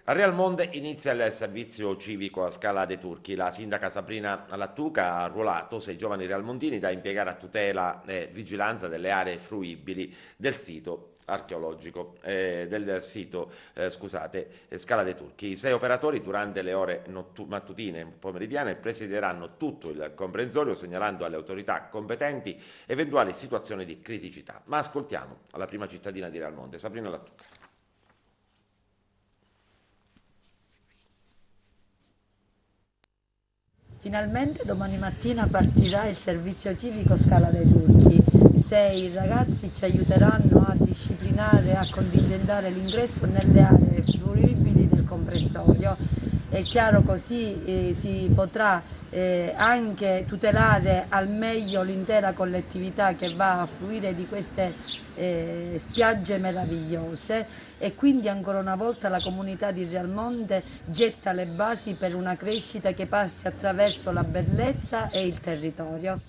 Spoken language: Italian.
A Real Monde inizia il servizio civico a Scala dei Turchi. La sindaca Sabrina Lattuca ha arruolato 6 giovani realmondini da impiegare a tutela e vigilanza delle aree fruibili del sito archeologico, Scala dei Turchi. I 6 operatori durante le ore mattutine e pomeridiane presideranno tutto il comprensorio segnalando alle autorità competenti eventuali situazioni di criticità. Ma ascoltiamo la prima cittadina di Real Monde, Sabrina Lattuca. Finalmente domani mattina partirà il servizio civico Scala dei Turchi. 6 ragazzi ci aiuteranno a disciplinare e a contingentare l'ingresso nelle aree fruibili del comprensorio. È chiaro, così si potrà anche tutelare al meglio l'intera collettività che va a fruire di queste spiagge meravigliose, e quindi ancora una volta la comunità di Realmonte getta le basi per una crescita che passi attraverso la bellezza e il territorio.